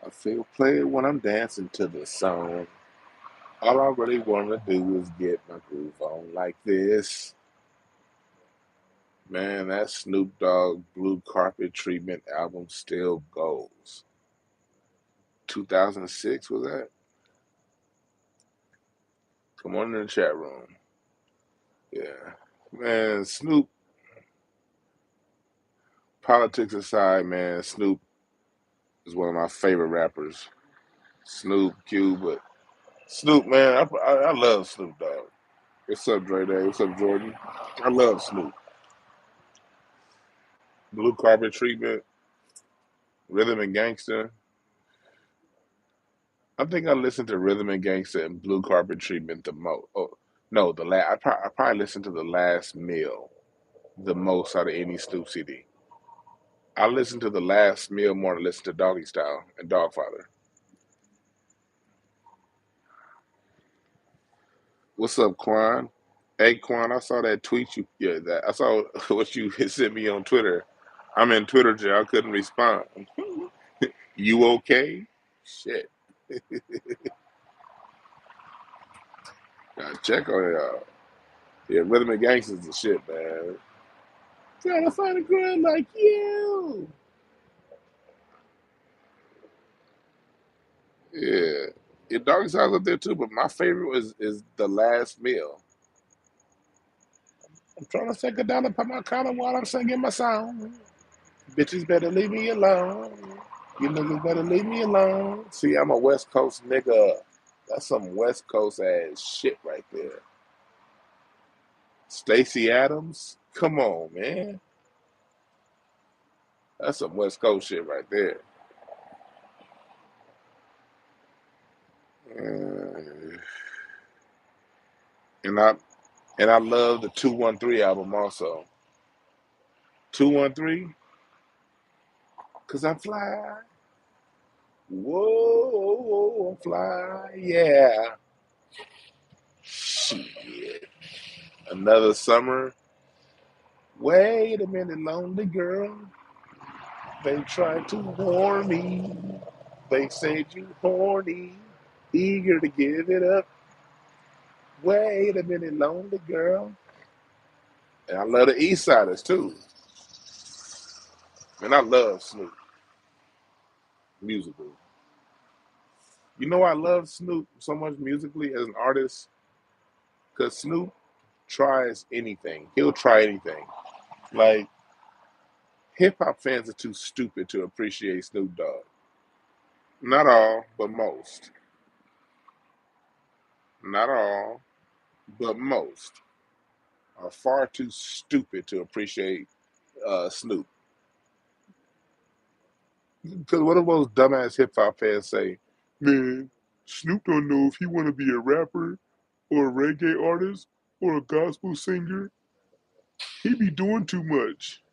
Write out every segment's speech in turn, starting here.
I feel play it when I'm dancing to the song. All I really want to do is get my groove on like this. Man, that Snoop Dogg Blue Carpet Treatment album still goes. 2006 was that? Come on in the chat room. Yeah. Man, Snoop, politics aside, man, Snoop is one of my favorite rappers. Snoop, Q, but Snoop, man, I love Snoop Dogg. What's up, Dre Day? What's up, Jordan? I love Snoop. Blue Carpet Treatment, Rhythm and Gangster. I think I listened to Rhythm and Gangster and Blue Carpet Treatment the most. Oh, no, the last. I probably listened to the Last Meal the most out of any Snoop CD. I listened to the Last Meal more than I listened to Doggy Style and Dogfather. What's up, Quan? Hey, Quan, I saw that tweet you. Yeah, that I saw what you sent me on Twitter. I'm in Twitter jail. I couldn't respond. You okay? Shit. Gotta check on y'all. Yeah, Rhythm and Gangster's the shit, man. Trying to find a girl like you. Yeah. Your doggy style's up there too, but my favorite is the Last Meal. I'm trying to take her down and put my collar while I'm singing my song. Bitches better leave me alone. You niggas better leave me alone. See, I'm a West Coast nigga. That's some West Coast ass shit right there. Stacey Adams? Come on, man. That's some West Coast shit right there. Uh, and I love the 213 album also. 213, cause I fly. Whoa, I fly. Yeah. Shit. Another summer. Wait a minute, lonely girl. They tried to warn me. They said you horny, eager to give it up. Wait a minute, lonely girl. And I love the East Siders too. And I love Snoop musically. You know I love Snoop so much musically as an artist? Because Snoop tries anything. He'll try anything. Like, hip hop fans are too stupid to appreciate Snoop Dogg. Not all, but most. Not all, but most are far too stupid to appreciate Snoop. Because what do those dumbass hip hop fans say? Man, Snoop don't know if he want to be a rapper or a reggae artist or a gospel singer. He be doing too much.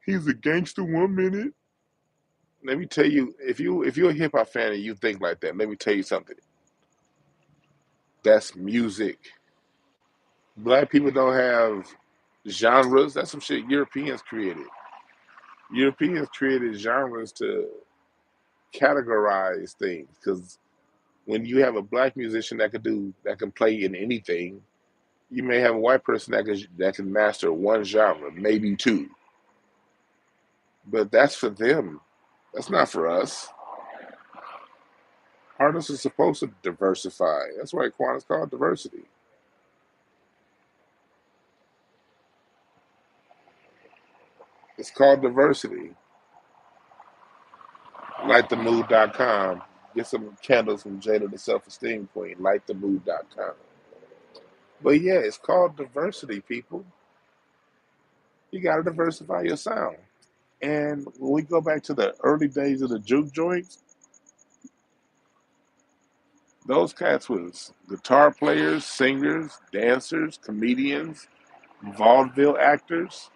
He's a gangster 1 minute. Let me tell you, if you're a hip hop fan and you think like that, let me tell you something. That's music. Black people don't have genres. That's some shit Europeans created. Europeans created genres to categorize things because when you have a black musician that can play in anything, you may have a white person that can master one genre, maybe two. But that's for them. That's not for us. Artists are supposed to diversify. That's why Quan is called diversity. It's called diversity. Lightthemood.com. Get some candles from Jada the Self Esteem Queen. Lightthemood.com. But yeah, it's called diversity, people. You got to diversify your sound. And when we go back to the early days of the juke joints, those cats was guitar players, singers, dancers, comedians, vaudeville actors.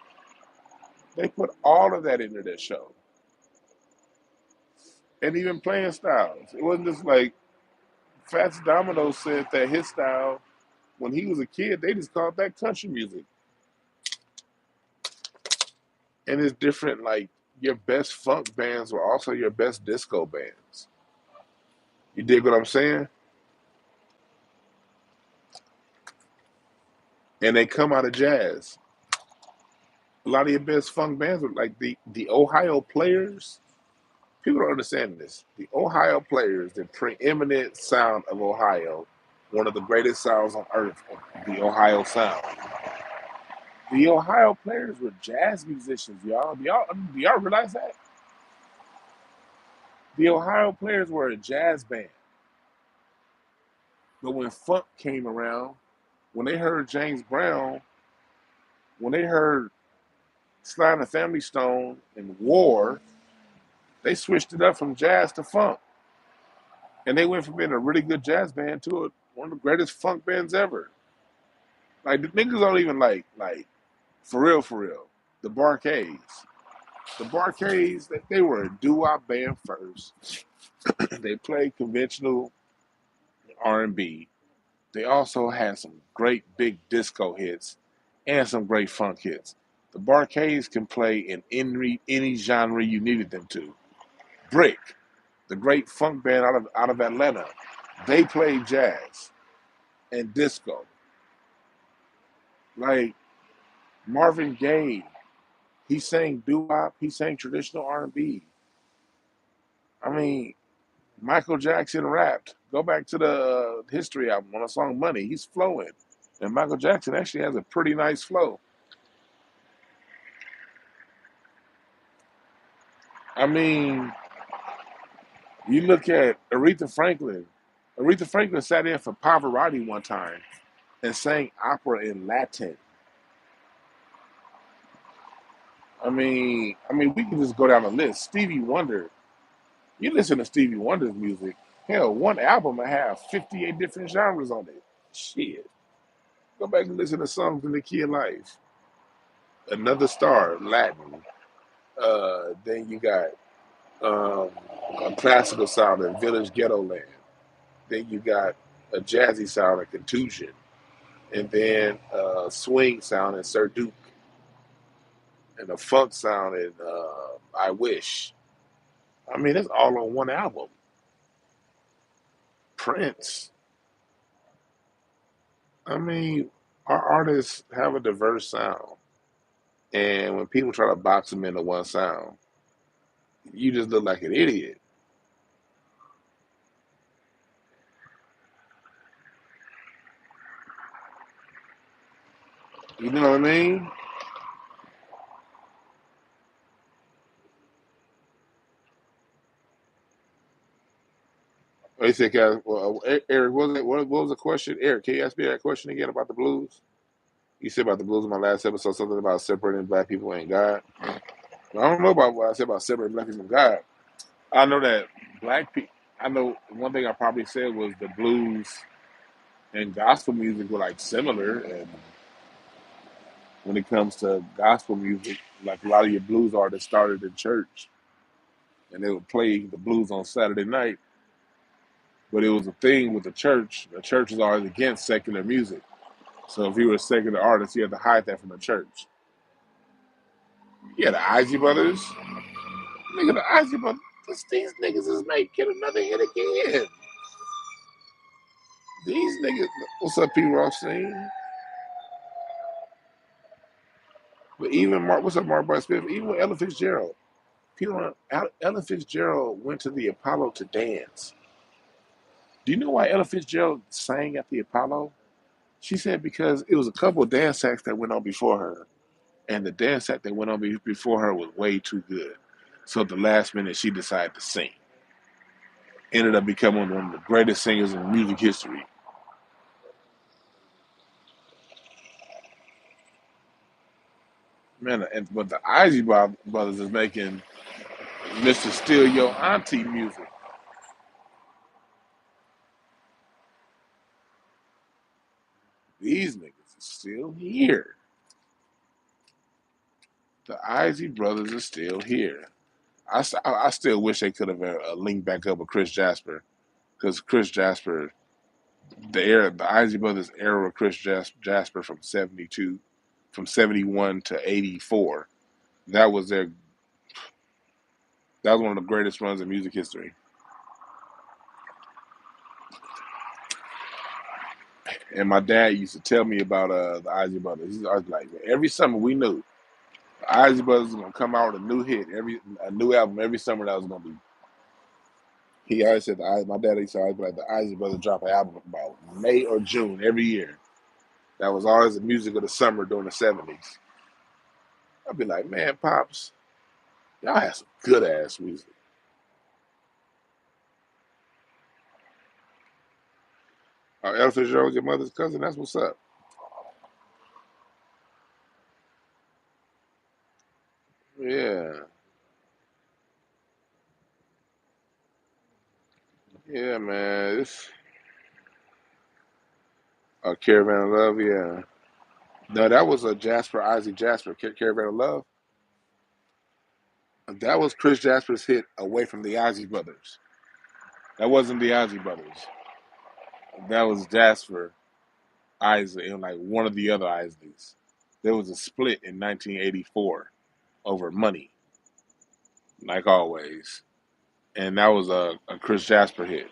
They put all of that into their show. And even playing styles. It wasn't just like Fats Domino said that his style, when he was a kid, they just called that country music. And it's different, like your best funk bands were also your best disco bands. You dig what I'm saying? And they come out of jazz. A lot of your best funk bands are like the Ohio Players. People don't understand this. The Ohio Players, the preeminent sound of Ohio, one of the greatest sounds on earth, the Ohio sound. The Ohio Players were jazz musicians, y'all. Do y'all realize that? The Ohio Players were a jazz band. But when funk came around, when they heard James Brown, when they heard Sly and the Family Stone and War, they switched it up from jazz to funk. And they went from being a really good jazz band to one of the greatest funk bands ever. Like the niggas don't even like for real. The Barcades. The Barcades, they were a doo-wop band first. They played conventional R&B. They also had some great big disco hits and some great funk hits. The Barcades can play in any genre you needed them to. Brick, the great funk band out of Atlanta, they played jazz and disco. Like Marvin Gaye, he sang doo-wop, he sang traditional R&B. I mean, Michael Jackson rapped. Go back to the history album on the song Money. He's flowing. And Michael Jackson actually has a pretty nice flow. I mean, you look at Aretha Franklin. Aretha Franklin sat in for Pavarotti one time and sang opera in Latin. We can just go down the list. Stevie Wonder. You listen to Stevie Wonder's music. Hell, one album I have 58 different genres on it. Shit. Go back and listen to songs in the key of life. Another Star, Latin. Then you got um, a classical sound in Village Ghetto Land. Then you got a jazzy sound in Contusion. And then a swing sound in Sir Duke. And a funk sound in I Wish. It's all on one album. Prince. I mean, our artists have a diverse sound. And when people try to box them into one sound, you just look like an idiot. You know what I mean? They said, well, Eric, what was the question? Eric, can you ask me that question again about the blues? You said about the blues in my last episode, something about separating black people and God. I don't know about what I said about separating black people and God. I know that black people, I know one thing I probably said was the blues and gospel music were like similar. And when it comes to gospel music, like a lot of your blues artists started in church and they would play the blues on Saturday night. But it was a thing with the church. The church was always against secular music. So if you were a secular artist, you had to hide that from the church. Yeah, the Isley Brothers. Nigga, the Isley Brothers. These niggas is making another hit again. These niggas. What's up, P. Rothstein? But even Mark, what's up, Mark Bryce Smith? Even with Ella Fitzgerald. Ella Fitzgerald went to the Apollo to dance. Do you know why Ella Fitzgerald sang at the Apollo? She said because it was a couple of dance acts that went on before her. And the dance act that went on before her was way too good. So at the last minute, she decided to sing. Ended up becoming one of the greatest singers in music history. Man, but the Isley Brothers is making Mr. Steal Your Auntie music. These niggas are still here. The Isley Brothers are still here. I still wish they could have linked back up with Chris Jasper, because Chris Jasper, the Isley Brothers era of Chris Jasper from 72, from 71 to 84. That was their that was one of the greatest runs in music history. And my dad used to tell me about the Isley Brothers. He's always like, every summer we knew the Isley Brothers was gonna come out with a new hit, a new album every summer that was gonna be. He always said my dad used to always be like the Isley Brothers drop an album about May or June every year. That was always the music of the summer during the '70s. I'd be like, man, pops, y'all had some good ass music. Ella Fitzgerald, your mother's cousin. That's what's up. Yeah, yeah, man. It's a Caravan of Love. Yeah. No, that was a Jasper Isaac Jasper Caravan of Love. That was Chris Jasper's hit away from the Ozzy Brothers. That wasn't the Ozzy Brothers. That was Jasper Isaac and like one of the other Isleys. There was a split in 1984 over money, like always, and that was a Chris Jasper hit.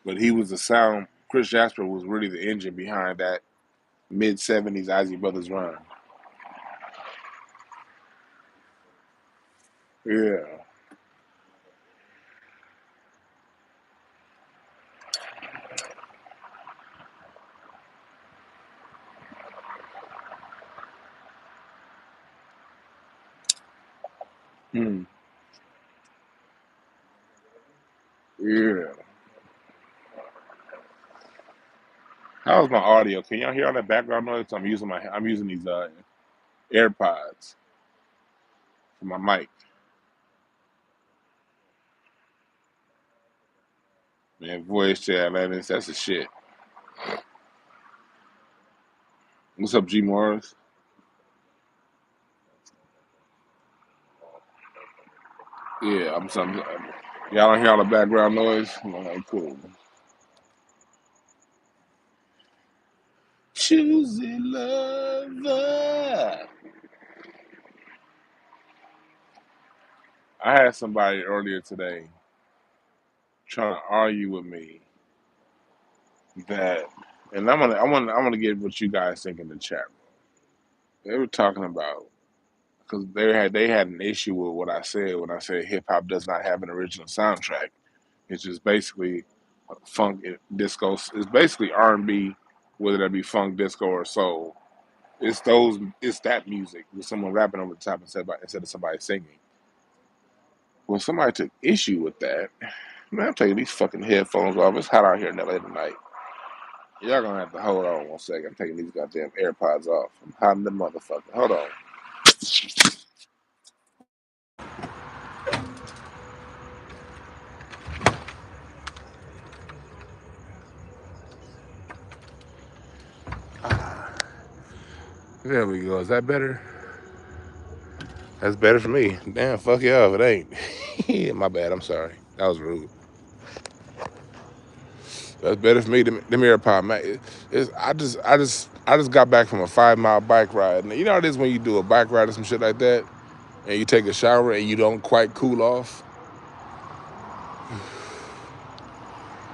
But he was the sound. Chris Jasper was really the engine behind that mid '70s Ozzy Brothers run. Yeah. Hmm. Yeah. How's my audio? Can y'all hear all that background noise? I'm using these AirPods for my mic. Man, voice chat, Atlantis, that's the shit. What's up, G Morris? Yeah, I'm something. Y'all don't hear all the background noise? I'm like, cool. Choosy lover. I had somebody earlier today trying to argue with me that, and I want to get what you guys think in the chat. They were talking about because they had an issue with what I said when I said hip hop does not have an original soundtrack. It's just basically funk disco. It's basically R&B, whether that be funk, disco, or soul. It's that music with someone rapping over the top instead of somebody singing. Well, somebody took issue with that. Man, I'm taking these fucking headphones off. It's hot out here in LA tonight. Y'all gonna have to hold on 1 second. I'm taking these goddamn AirPods off. I'm hot in the motherfucker. Hold on. There we go. Is that better? That's better for me. Damn, fuck y'all if it ain't. My bad. I'm sorry. That was rude. That's better for me. Them AirPod, man. I just got back from a 5 mile bike ride. And you know how it is when you do a bike ride or some shit like that, and you take a shower and you don't quite cool off.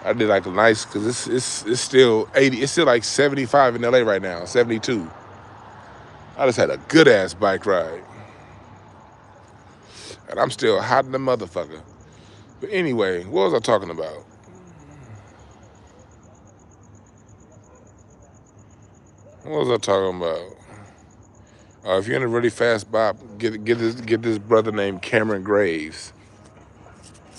I did like a nice because it's still 80. It's still like 75 in LA right now. 72. I just had a good ass bike ride, and I'm still hot in the motherfucker. But anyway, what was I talking about? What was I talking about? If you're in a really fast bop, get this brother named Cameron Graves.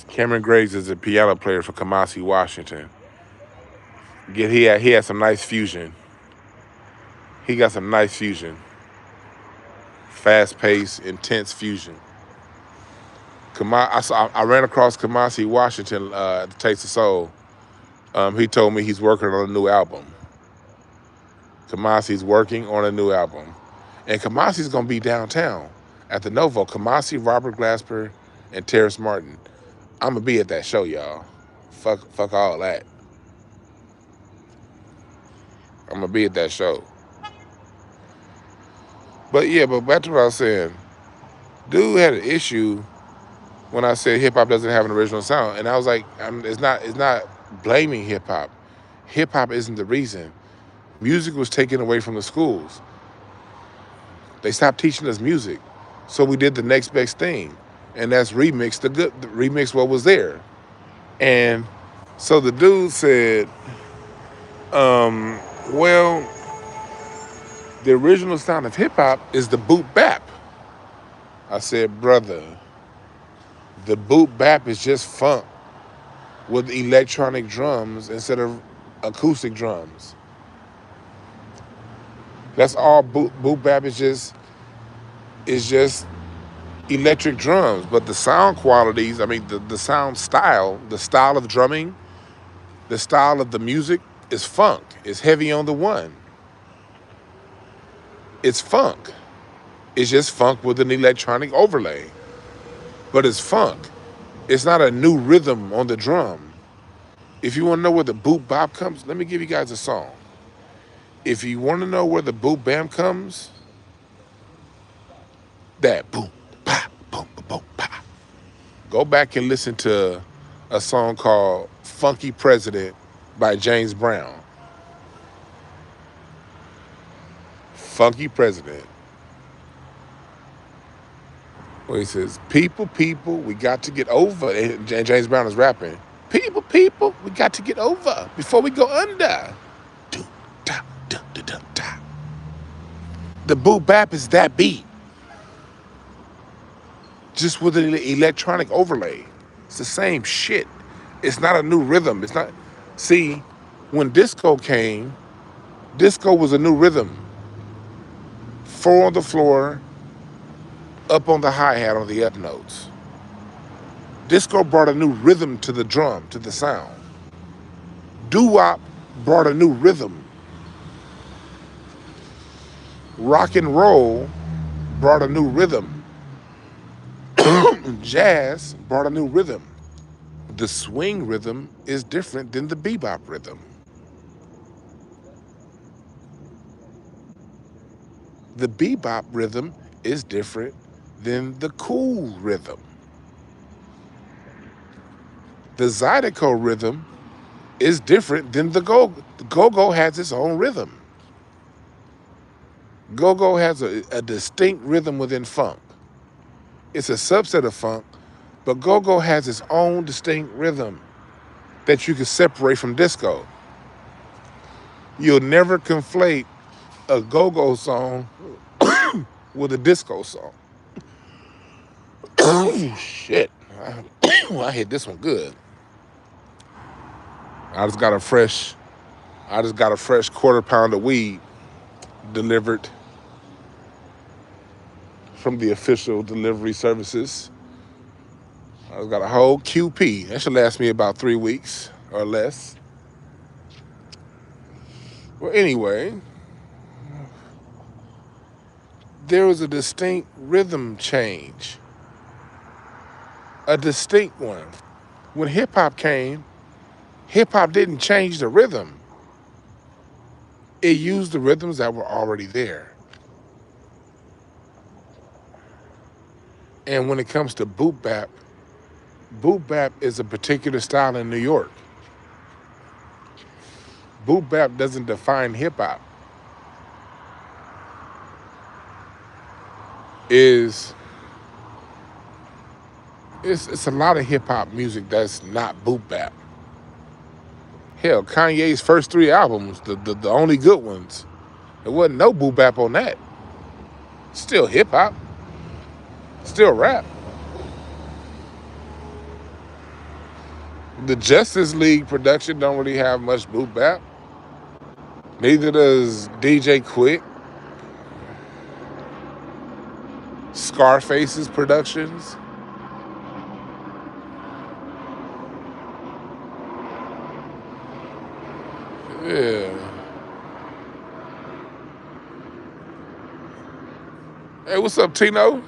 Cameron Graves is a piano player for Kamasi, Washington. He had some nice fusion. He got some nice fusion. Fast paced, intense fusion. I ran across Kamasi, Washington at the Taste of Soul. He told me he's working on a new album. Kamasi's working on a new album. And Kamasi's going to be downtown at the Novo. Kamasi, Robert Glasper, and Terrace Martin. I'm going to be at that show, y'all. Fuck all that. I'm going to be at that show. But yeah, but back to what I was saying. Dude had an issue when I said hip hop doesn't have an original sound. And I was like, it's not blaming hip hop. Hip hop isn't the reason. Music was taken away from the schools. They stopped teaching us music. So we did the next best thing. And that's remix what was there. And so the dude said, well, the original sound of hip hop is the boot bap. I said, brother, the boot bap is just funk with electronic drums instead of acoustic drums. That's all boot bap is just electric drums. But the sound qualities, I mean the sound style, the style of drumming, the style of the music is funk. It's heavy on the one. It's funk. It's just funk with an electronic overlay. But it's funk. It's not a new rhythm on the drum. If you want to know where the boot bop comes, let me give you guys a song. If you want to know where the boot bam comes, that boom, pop, boom, boom, boom, pop. Go back and listen to a song called Funky President by James Brown. Funky President. Where he says, people, we got to get over. And James Brown is rapping. People, we got to get over before we go under. The boot bap is that beat. Just with an electronic overlay. It's the same shit. It's not a new rhythm. It's not. See, when disco came, disco was a new rhythm. 4 on the floor, up on the hi-hat on the up notes. Disco brought a new rhythm to the drum, to the sound. Doo-wop brought a new rhythm. Rock and roll brought a new rhythm. Jazz brought a new rhythm. The swing rhythm is different than the bebop rhythm. The bebop rhythm is different than the cool rhythm. The Zydeco rhythm is different than the go-go. The go-go has its own rhythm. Go-go has a distinct rhythm within funk. It's a subset of funk, but go-go has its own distinct rhythm that you can separate from disco. You'll never conflate a go-go song with a disco song. Shit. I hit this one good. I just got a fresh quarter pound of weed delivered from the official delivery services. I just got a whole QP. That should last me about 3 weeks or less. Well, anyway, there was a distinct rhythm change. A distinct one. When hip-hop came, hip-hop didn't change the rhythm. It used the rhythms that were already there. And when it comes to boot bap is a particular style in New York. Boot bap doesn't define hip-hop. It's a lot of hip-hop music that's not boot bap. Hell, Kanye's first 3 albums, the only good ones, there wasn't no boot bap on that. Still hip-hop. Still rap. The Justice League production don't really have much boot bap. Neither does DJ Quick. Scarface's productions. Yeah. Hey, what's up, Tino?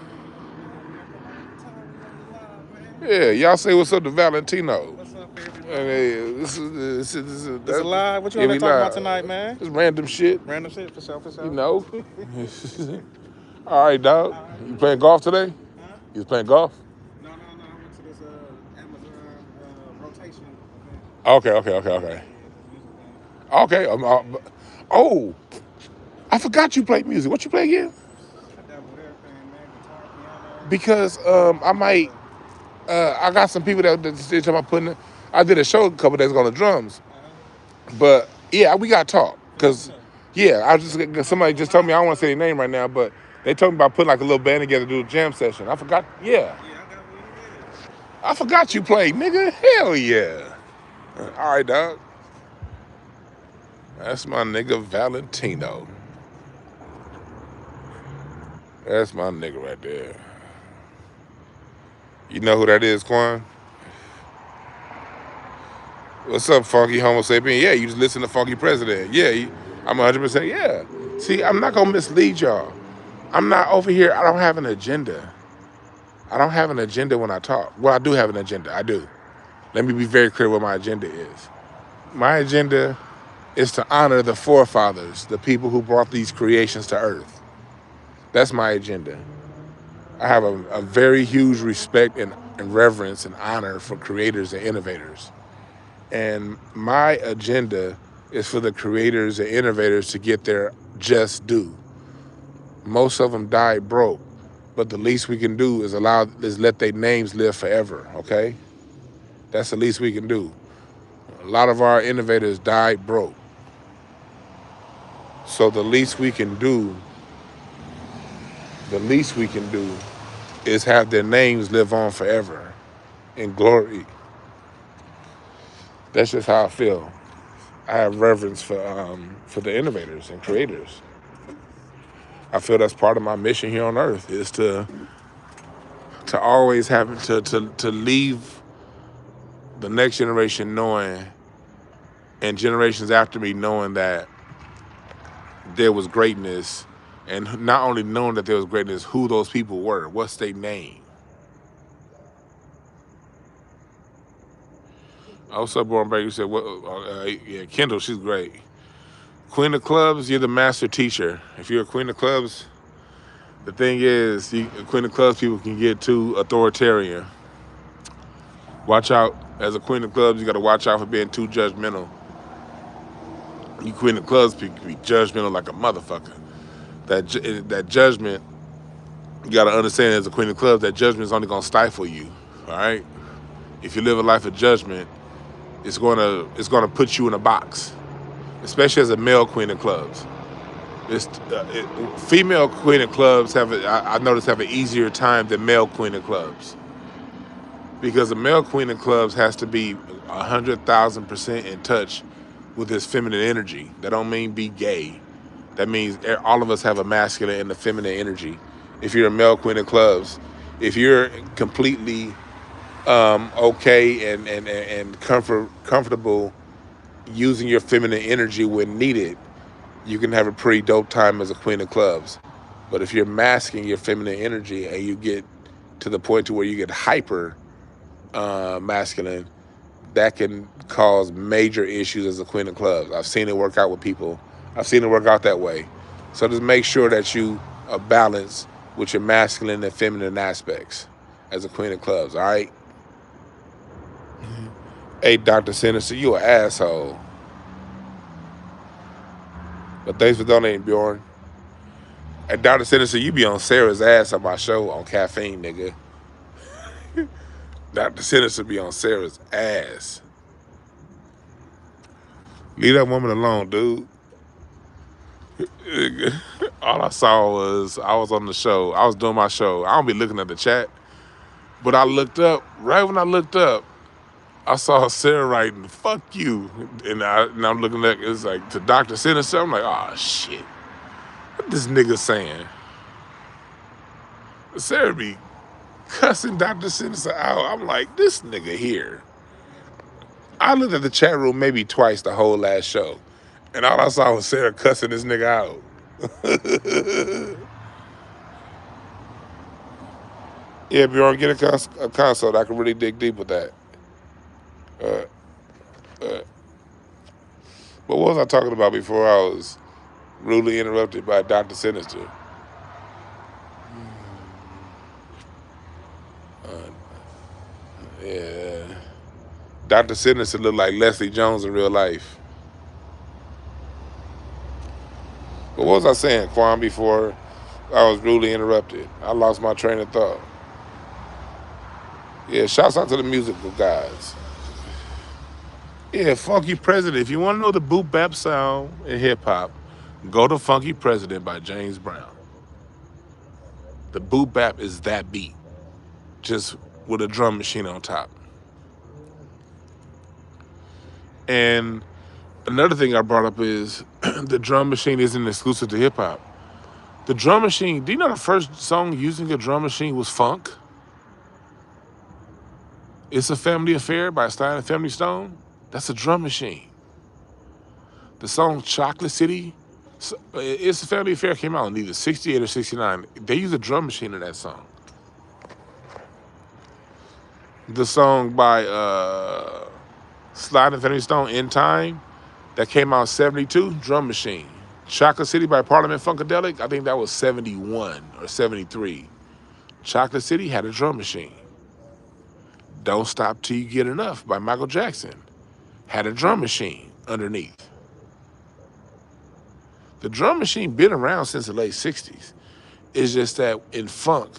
Yeah, y'all say what's up to Valentino. What's up, everybody? Hey, this This a live? What you want to talk about tonight, man? Just random shit. Random shit, for sure, for sure. You know. All right, dog. You playing golf today? Huh? You was playing golf? No. I went to this Amazon rotation event. Okay. Yeah, this music thing. Okay. Oh, I forgot you play music. What you play again? I dabble with everything, man. Guitar, piano, Because I might. whatever. I got some people that said talking about putting. I did a show a couple days ago on the drums, Uh-huh. but yeah, we got to talk Yeah, for because sure. yeah, I was just somebody just told me I don't want to say their name right now, but they told me about putting like a little band together to do a jam session. I forgot. Yeah, Yeah, I got with it. Yeah. I forgot you played, nigga. Hell yeah. All right, dog. That's my nigga Valentino. That's my nigga right there. You know who that is, Quan? What's up, Funky Homo sapien? Yeah, you just listen to Funky President. Yeah, I'm 100%. Yeah. See, I'm not gonna mislead y'all. I'm not over here. I don't have an agenda. I don't have an agenda when I talk. Well, I do have an agenda. I do. Let me be very clear what my agenda is. My agenda is to honor the forefathers, the people who brought these creations to Earth. That's my agenda. I have a very huge respect and reverence and honor for creators and innovators. And my agenda is for the creators and innovators to get their just due. Most of them died broke, but the least we can do is let their names live forever, okay? That's the least we can do. A lot of our innovators died broke. So the least we can do is have their names live on forever in glory. That's just how I feel. I have reverence for the innovators and creators. I feel that's part of my mission here on Earth is to always have to leave the next generation knowing and generations after me knowing that there was greatness, and not only knowing that there was greatness, who those people were, what's their name. Also, Born Baker said, "What? Yeah, Kendall, she's great. Queen of Clubs, you're the master teacher. If you're a Queen of Clubs, the thing is, Queen of Clubs people can get too authoritarian. Watch out. As a Queen of Clubs, you got to watch out for being too judgmental. You Queen of Clubs people can be judgmental like a motherfucker. That judgment, you got to understand as a Queen of Clubs, that judgment is only going to stifle you. All right. If you live a life of judgment, it's gonna put you in a box, especially as a male Queen of Clubs. Female Queen of Clubs I noticed have an easier time than male Queen of Clubs because a male Queen of Clubs has to be 100,000% in touch with his feminine energy. That don't mean be gay. That means all of us have a masculine and a feminine energy. If you're a male Queen of Clubs, if you're completely okay and comfortable using your feminine energy when needed, you can have a pretty dope time as a Queen of Clubs. But if you're masking your feminine energy and you get to the point to where you get hyper masculine, that can cause major issues as a Queen of Clubs. I've seen it work out with people. I've seen it work out that way. So just make sure that you are balanced with your masculine and feminine aspects as a Queen of Clubs, all right? Hey, Dr. Sinister, you an asshole. But thanks for donating, Bjorn. Hey, Dr. Sinister, you be on Sarah's ass on my show on caffeine, nigga. Dr. Sinister be on Sarah's ass. Leave that woman alone, dude. All I saw was I was on the show. I was doing my show. I don't be looking at the chat. But I looked up. Right when I looked up, I saw Sarah writing, fuck you. And I'm looking at it's like to Dr. Sinister. I'm like, oh shit. What this nigga saying? Sarah be cussing Dr. Sinister out. I'm like, this nigga here. I looked at the chat room maybe twice the whole last show. And all I saw was Sarah cussing this nigga out. Yeah, Bjorn, get a console. I can really dig deep with that. Uh, uh, but what was I talking about before I was rudely interrupted by Dr. Sinister? Uh, yeah. Dr. Sinister looked like Leslie Jones in real life. But what was I saying, Quan, before I was rudely interrupted? I lost my train of thought. Yeah, shouts out to the musical guys. Yeah, Funky President. If you want to know the boop bap sound in hip hop, go to Funky President by James Brown. The boop bap is that beat, just with a drum machine on top. And another thing I brought up is the drum machine isn't exclusive to hip hop. The drum machine, do you know the first song using a drum machine was Funk? It's a Family Affair by Stein and Family Stone. That's a drum machine. The song Chocolate City, It's a Family Affair came out in either 68 or 69. They use a drum machine in that song. The song by Slide and Family Stone, In Time, that came out 72, drum machine. Chocolate City by Parliament Funkadelic, I think that was 71 or 73. Chocolate City had a drum machine. Don't Stop Till You Get Enough by Michael Jackson had a drum machine underneath. The drum machine been around since the late 60s. It's just that in funk,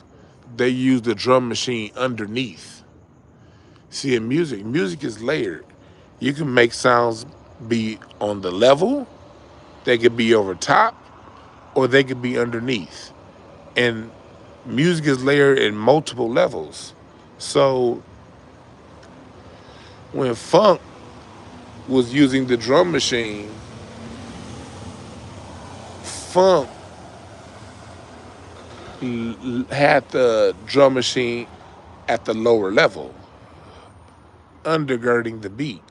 they use the drum machine underneath. See, in music is layered. You can make sounds be on the level, they could be over top, or they could be underneath. And music is layered in multiple levels. So when funk was using the drum machine, funk had the drum machine at the lower level, undergirding the beat.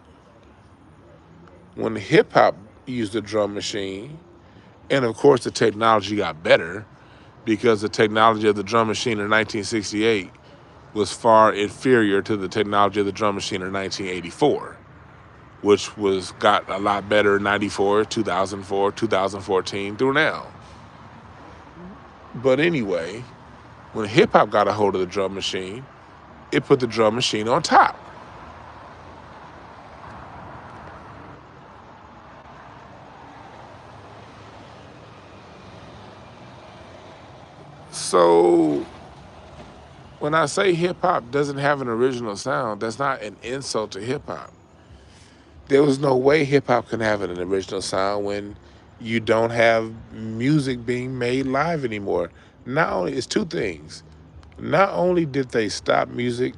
When hip hop used the drum machine, and of course the technology got better because the technology of the drum machine in 1968 was far inferior to the technology of the drum machine in 1984, which was got a lot better in 94, 2004, 2014 through now. But anyway, when hip hop got a hold of the drum machine, it put the drum machine on top. So when I say hip hop doesn't have an original sound, that's not an insult to hip hop. There was no way hip hop can have an original sound when you don't have music being made live anymore. Not only, it's two things. Not only did they stop music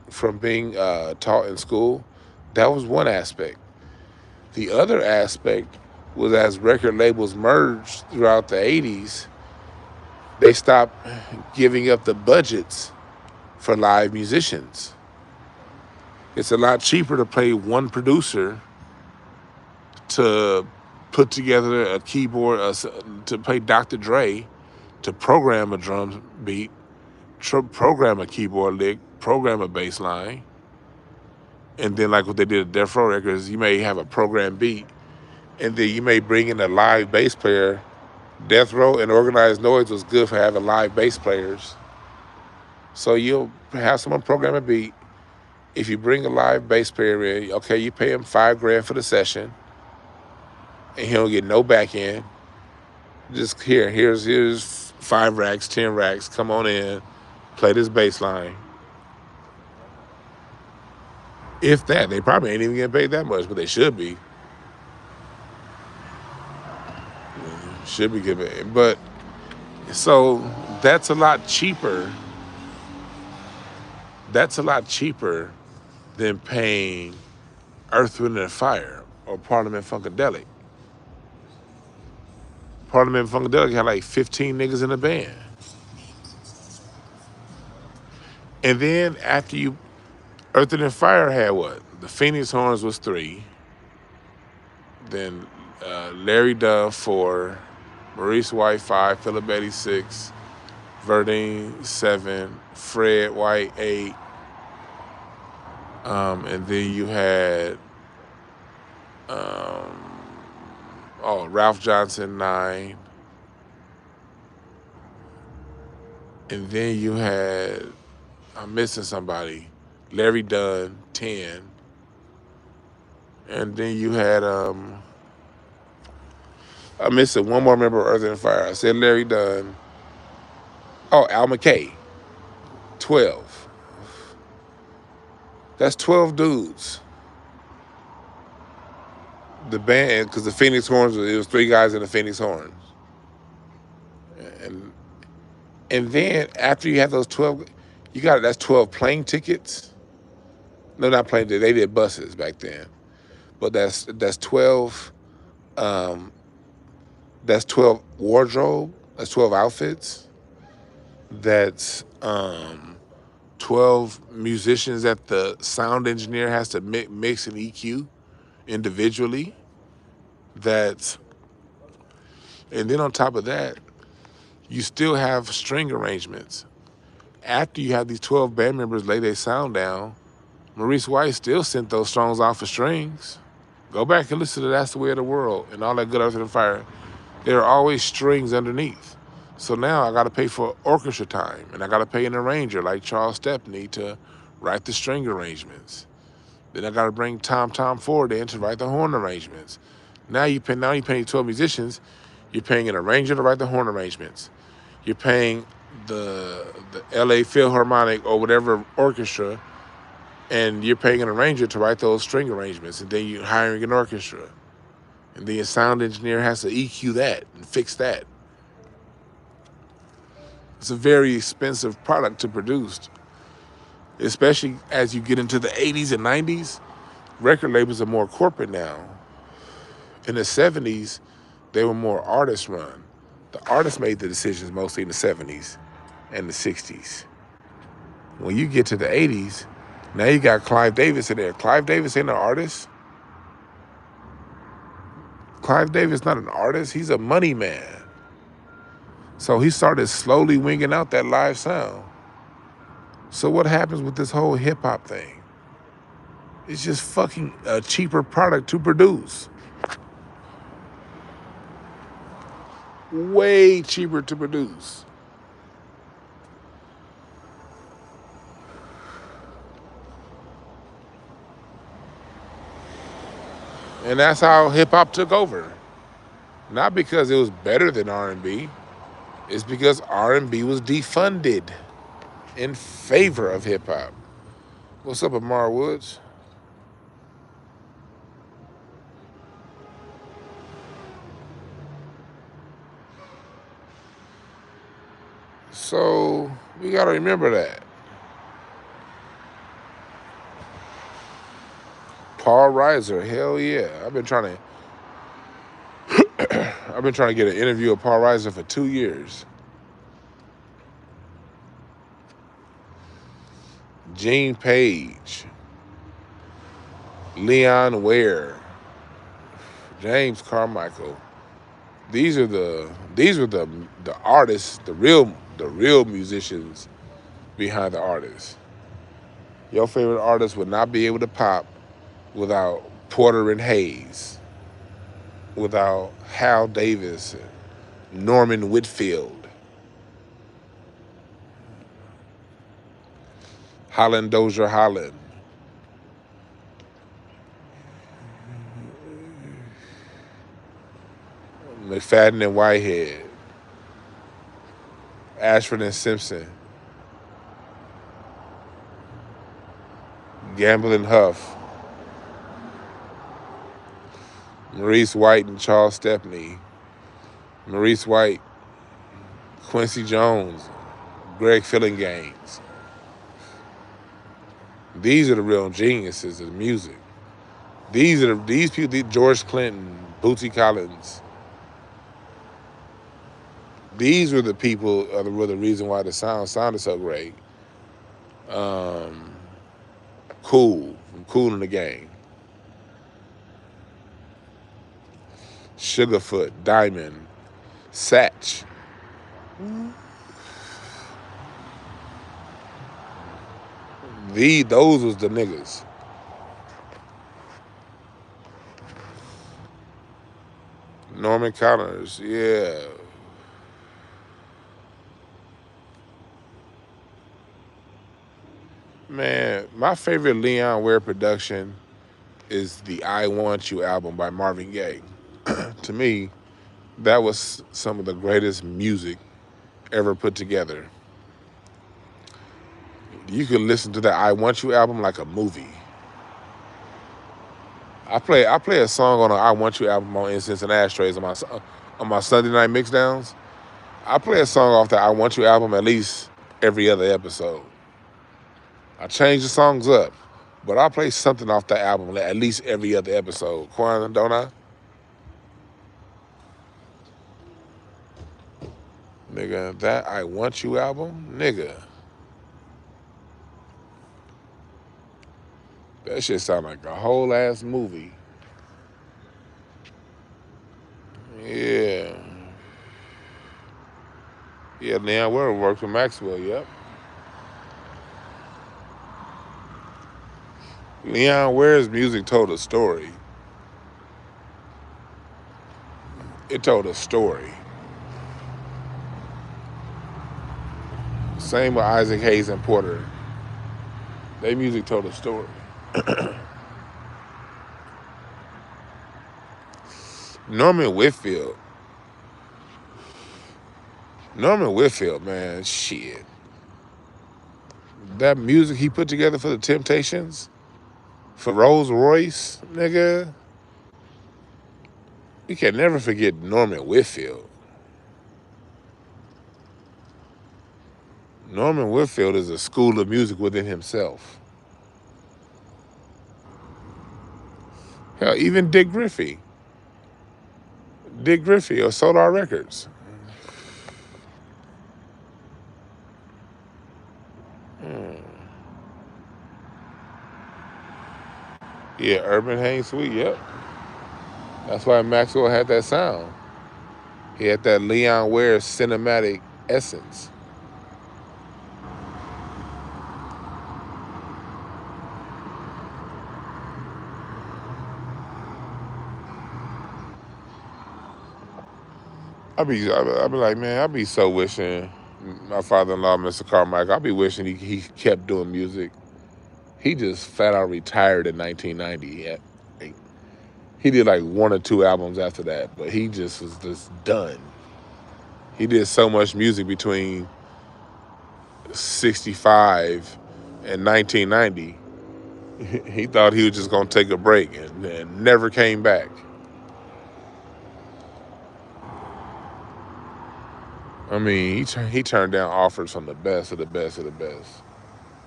from being taught in school, that was one aspect. The other aspect was as record labels merged throughout the 80s, they stopped giving up the budgets for live musicians. It's a lot cheaper to pay one producer to put together a keyboard, to pay Dr. Dre to program a drum beat, program a keyboard lick, program a bass line. And then like what they did at Death Row Records, you may have a program beat, and then you may bring in a live bass player. Death Row and Organized Noise was good for having live bass players. So you'll have someone program a beat. If you bring a live bass player in, okay, you pay him $5,000 for the session, and he don't get no back end. Just here's 5 racks, 10 racks. Come on in, play this bass line. If that, they probably ain't even getting paid that much, but they should be. Should be getting, but so that's a lot cheaper. That's a lot cheaper than paying Earth, Wind, and Fire or Parliament Funkadelic. Parliament Funkadelic had like 15 niggas in the band. And then after you, Earth, Wind, and Fire had what? The Phoenix Horns was 3. Then Larry Dove 4. Maurice White 5. Philip Betty 6. Verdine 7. Fred White 8. And then you had Ralph Johnson 9. And then you had, I'm missing somebody, Larry Dunn 10. And then you had I'm missing one more member of Earth and Fire. I said Larry Dunn. Oh, Al McKay. 12. That's 12 dudes. The band, because the Phoenix Horns, it was 3 guys in the Phoenix Horns. And and then after you have those 12, that's 12 plane tickets. No, not plane tickets. They did buses back then. But that's 12 um, that's 12 wardrobe. That's 12 outfits. That's 12 musicians that the sound engineer has to mix and EQ individually. That's And then on top of that, you still have string arrangements. After you have these 12 band members lay their sound down, Maurice White still sent those songs off for strings. Go back and listen to That's the Way of the World and all that good Earth and Fire. There are always strings underneath. So now I got to pay for orchestra time, and I got to pay an arranger like Charles Stepney to write the string arrangements. Then I got to bring Tom Ford in to write the horn arrangements. Now you're paying 12 musicians. You're paying an arranger to write the horn arrangements. You're paying the LA Philharmonic or whatever orchestra, and you're paying an arranger to write those string arrangements, and then you're hiring an orchestra. And then your sound engineer has to EQ that and fix that. It's a very expensive product to produce, especially as you get into the 80s and 90s. Record labels are more corporate now. In the 70s, they were more artist run. The artists made the decisions mostly in the 70s and the 60s. When you get to the 80s, now you got Clive Davis in there. Clive Davis ain't an artist. Clive Davis not an artist. He's a money man. So he started slowly winging out that live sound. So what happens with this whole hip hop thing? It's just fucking a cheaper product to produce. Way cheaper to produce. And that's how hip hop took over. Not because it was better than R&B. It's because R&B was defunded in favor of hip hop. What's up, Amar Woods? So we gotta remember that. Paul Reiser, hell yeah. I've been trying to get an interview with Paul Reiser for 2 years. Gene Page, Leon Ware, James Carmichael. These were the artists, the real musicians behind the artists. Your favorite artist would not be able to pop without Porter and Hayes, without Hal Davis, and Norman Whitfield, Holland Dozier Holland, McFadden and Whitehead, Ashford and Simpson, Gamble and Huff, Maurice White and Charles Stepney, Maurice White, Quincy Jones, Greg Fillinganes. These are the real geniuses of music. These people, George Clinton, Bootsy Collins. These were the people were the reason why the sound sounded so great. Cool, from Cool in the Gang. Sugarfoot, Diamond, Satch. Those was the niggas. Norman Connors, yeah. Man, my favorite Leon Ware production is the I Want You album by Marvin Gaye. To me, That was some of the greatest music ever put together. You could listen to that I Want You album like a movie. I play a song on an I Want You album on Incense and Ashtrays on my Sunday night mixdowns. I play a song off the I Want You album at least every other episode. I change the songs up, but I play something off the album at least every other episode. Quan, don't I? Nigga, that I Want You album, nigga, that shit sound like a whole ass movie. Yeah. Yeah, Leon Ware worked with Maxwell, yep. Leon Ware's music told a story. It told a story. Same with Isaac Hayes and Porter. Their music told a story. Norman Whitfield. Norman Whitfield, man, shit. That music he put together for the Temptations, for Rolls Royce, nigga. You can never forget Norman Whitfield. Norman Whitfield is a school of music within himself. Hell, even Dick Griffey. Dick Griffey of Solar Records. Yeah, Urban Hang Sweet, yep. That's why Maxwell had that sound. He had that Leon Ware cinematic essence. I be like, man, I be so wishing my father-in-law, Mr. Carmichael, I be wishing he kept doing music. He just flat out retired in 1990. He did like one or two albums after that, but he just was just done. He did so much music between 65 and 1990. He thought he was just gonna take a break and never came back. I mean, he turned down offers from the best of the best of the best.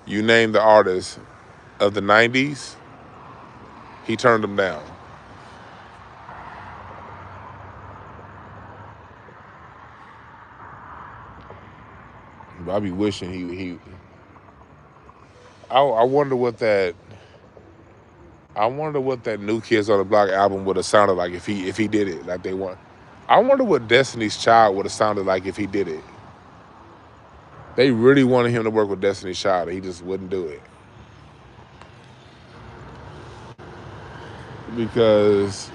You name the artists of the 90s, he turned them down. But I be wishing he I wonder what that New Kids on the Block album would have sounded like if he did it like they want. I wonder what Destiny's Child would have sounded like if he did it. They really wanted him to work with Destiny's Child, and he just wouldn't do it. Because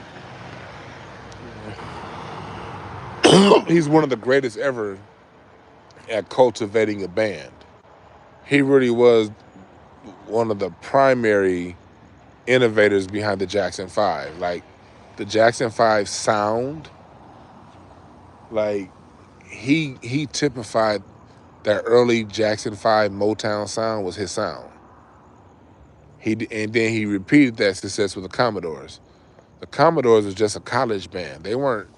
he's one of the greatest ever at cultivating a band. He really was one of the primary innovators behind the Jackson 5. Like, the Jackson 5 sound, like, he typified that early Jackson 5 Motown sound was his sound. And then he repeated that success with the Commodores. The Commodores was just a college band. They weren't,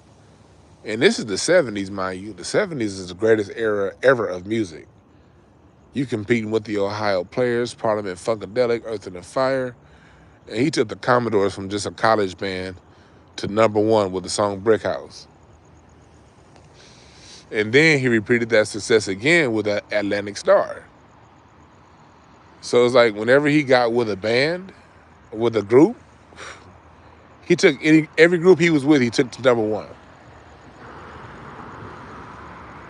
and this is the 70s, mind you. The 70s is the greatest era ever of music. You competing with the Ohio Players, Parliament Funkadelic, Earth and Fire. And he took the Commodores from just a college band to #1 with the song Brick House. And then he repeated that success again with Atlantic Star. So it's like whenever he got with a band, with a group, he took every group he was with, he took to #1.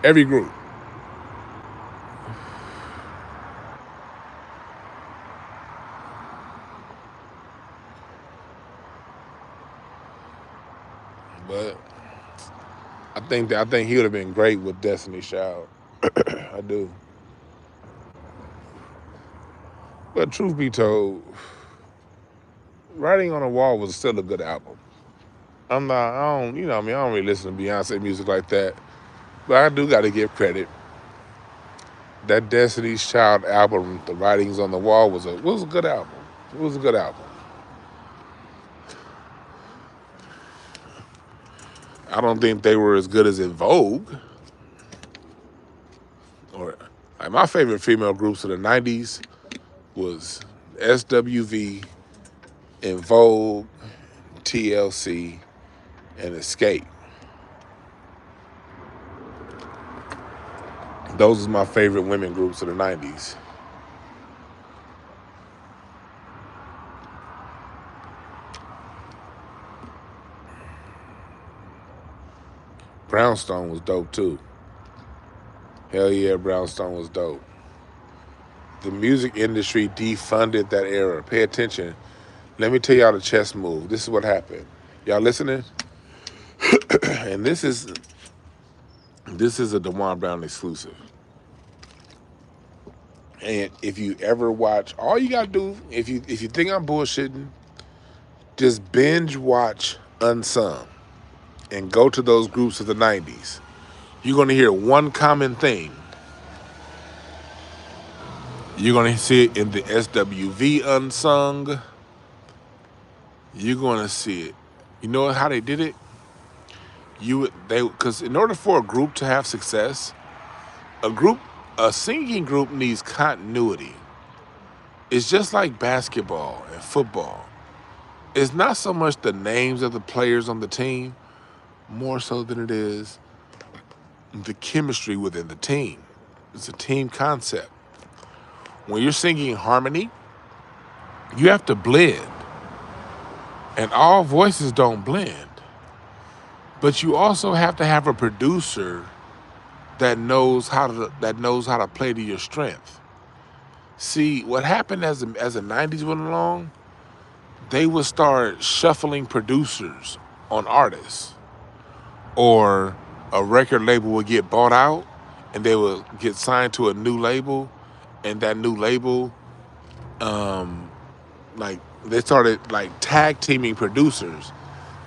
Every group. But I think he would have been great with Destiny's Child. I do. But truth be told, Writing on a Wall was still a good album. I'm not. I don't. You know, what I mean, I don't really listen to Beyonce music like that. But I do got to give credit. That Destiny's Child album, The Writings on the Wall, was a good album. It was a good album. I don't think they were as good as In Vogue. Or like my favorite female groups of the '90s was SWV, In Vogue, TLC, and Escape. Those are my favorite women groups of the '90s. Brownstone was dope too. Hell yeah, Brownstone was dope. The music industry defunded that era. Pay attention. Let me tell y'all the chess move. This is what happened. Y'all listening? And this is a DeWan Brown exclusive. And if you ever watch, all you gotta do, if you think I'm bullshitting, just binge watch Unsung and go to those groups of the '90s. You're gonna hear one common thing. You're gonna see it in the SWV Unsung. You're gonna see it. You know how they did it? Because in order for a group to have success, a singing group needs continuity. It's just like basketball and football. It's not so much the names of the players on the team, more so than it is the chemistry within the team. It's a team concept. When you're singing harmony, you have to blend. And all voices don't blend. But you also have to have a producer that knows how to play to your strength. See, what happened as the '90s went along, they would start shuffling producers on artists, or a record label would get bought out, and they would get signed to a new label, and that new label, like they started like tag teaming producers.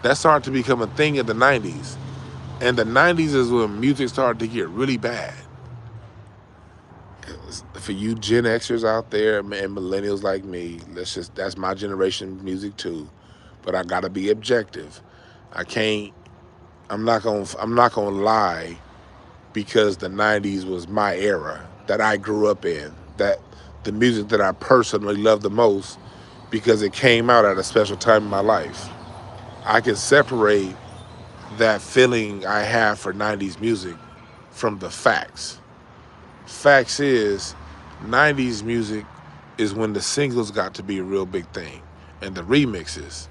That started to become a thing in the '90s, and the '90s is when music started to get really bad. For you Gen Xers out there and millennials like me, that's my generation music too. But I gotta be objective. I can't. I'm not gonna lie because the '90s was my era that I grew up in. That the music that I personally love the most because it came out at a special time in my life. I can separate that feeling I have for '90s music from the facts. Facts is, '90s music is when the singles got to be a real big thing and the remixes.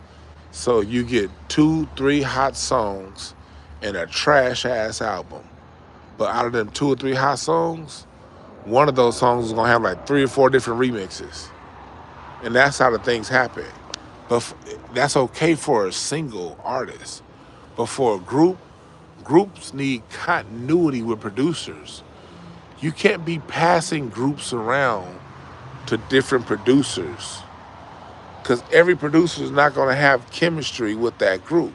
So you get 2, 3 hot songs and a trash ass album. But out of them 2 or 3 hot songs, one of those songs is gonna have like 3 or 4 different remixes. And that's how the things happen. But that's okay for a single artist. But for a group, groups need continuity with producers. You can't be passing groups around to different producers because every producer is not going to have chemistry with that group.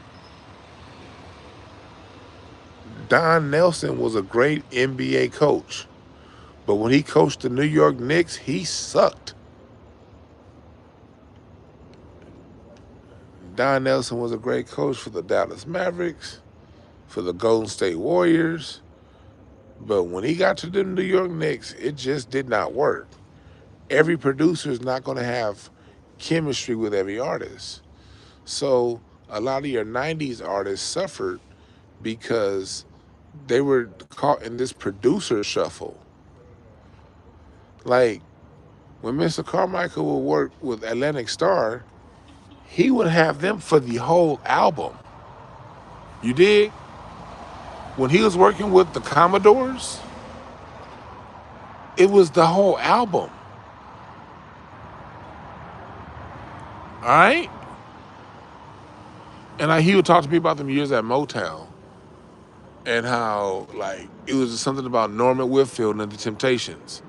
Don Nelson was a great NBA coach, but when he coached the New York Knicks, he sucked. Don Nelson was a great coach for the Dallas Mavericks, for the Golden State Warriors, but when he got to the New York Knicks, it just did not work. Every producer is not going to have chemistry with every artist. So a lot of your '90s artists suffered because they were caught in this producer shuffle. Like when Mr. Carmichael would work with Atlantic Star, he would have them for the whole album. You dig? When he was working with the Commodores, it was the whole album. All right? And he would talk to me about them years at Motown and how like it was something about Norman Whitfield and the Temptations.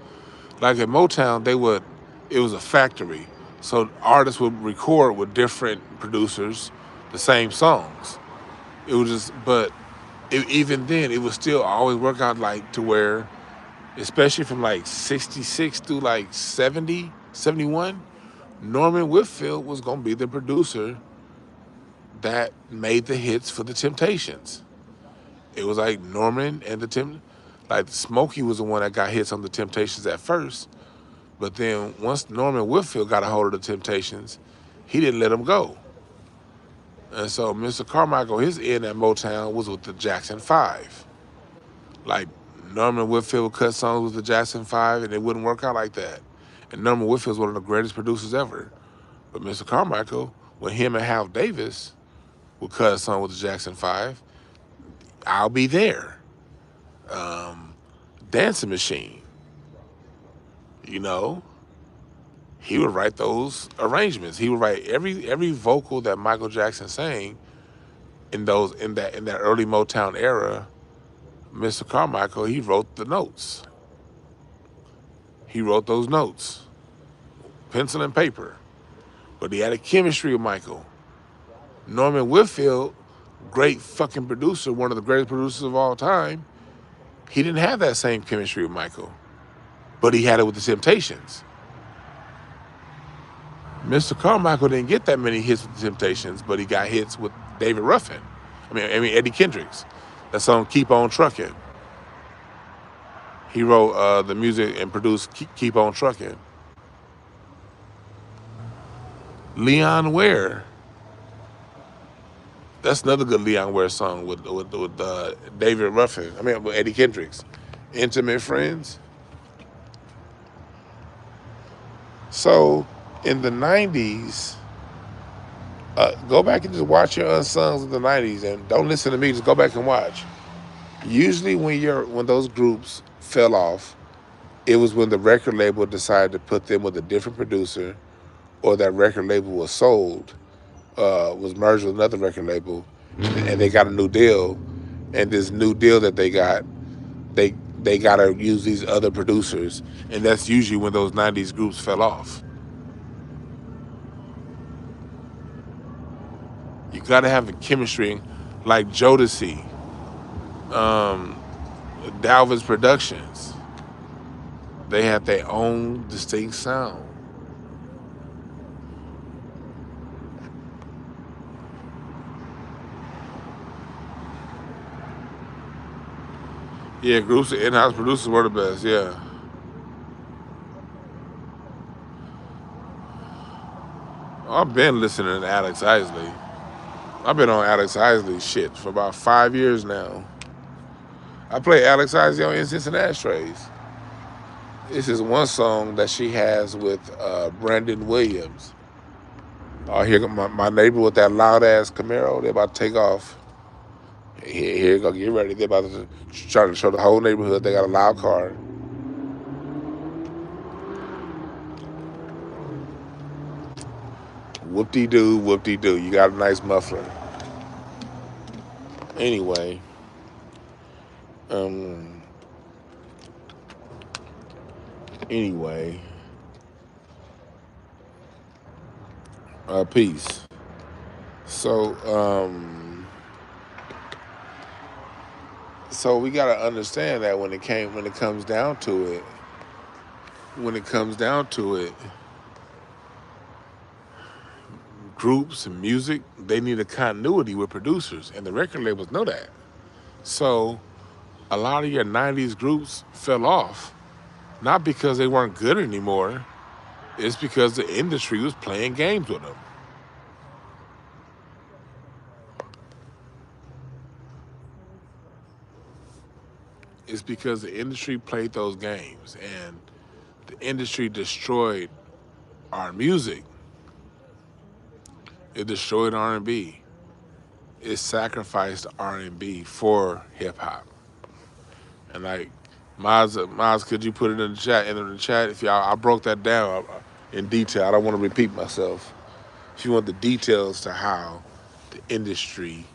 Like at Motown, it was a factory. So artists would record with different producers the same songs. It was just, but even then, it would still always work out like to where, especially from like 66 through like 70, 71, Norman Whitfield was going to be the producer that made the hits for the Temptations. It was like Norman and like Smokey was the one that got hits on the Temptations at first, but then once Norman Whitfield got a hold of the Temptations, he didn't let them go. And so Mr. Carmichael, his end at Motown was with the Jackson 5. Like Norman Whitfield would cut songs with the Jackson 5 and it wouldn't work out like that. And Norman Whitfield's one of the greatest producers ever. But Mr. Carmichael, when him and Hal Davis would cut a song with the Jackson 5, I'll Be There. Dancing Machine. You know, he would write those arrangements. He would write every vocal that Michael Jackson sang in that early Motown era. Mr. Carmichael, he wrote the notes. He wrote those notes, pencil and paper. But he had a chemistry with Michael. Norman Whitfield, great fucking producer, one of the greatest producers of all time, he didn't have that same chemistry with Michael. But he had it with the Temptations. Mr. Carmichael didn't get that many hits with the Temptations, but he got hits with David Ruffin. I mean Eddie Kendricks. That song "Keep On Truckin'." He wrote the music and produced "Keep On Truckin'." Leon Ware. That's another good Leon Ware song with David Ruffin. With Eddie Kendricks. "Intimate Friends." So in the 90s, go back and just watch your unsung of the 90s and don't listen to me, just go back and watch. Usually when those groups fell off, it was when the record label decided to put them with a different producer, or that record label was sold, was merged with another record label, and they got a new deal. And this new deal that they got, they gotta use these other producers, and that's usually when those 90s groups fell off. You gotta have a chemistry, like Jodeci, Dalvin's Productions. They have their own distinct sound. Yeah, groups of in-house producers were the best. Yeah, I've been listening to Alex Isley. I've been on Alex Isley shit for about 5 years now. I play Alex Isley on Incense and Ashtrays. This is one song that she has with Brandon Williams. Oh, here come my neighbor with that loud ass Camaro. They're about to take off. Here you go. Get ready. They're about to try to show the whole neighborhood they got a loud car. Whoop-de-doo, whoop-de-doo. You got a nice muffler. Anyway, um, anyway, peace. So, so we gotta understand that when it comes down to it, groups and music, they need a continuity with producers, and the record labels know that. So a lot of your 90s groups fell off, not because they weren't good anymore, it's because the industry was playing games with them. It's because the industry played those games, and the industry destroyed our music. It destroyed R&B. It sacrificed R&B for hip hop. And like, Miles, could you put it in the chat? If y'all, I broke that down in detail. I don't want to repeat myself. If you want the details to how the industry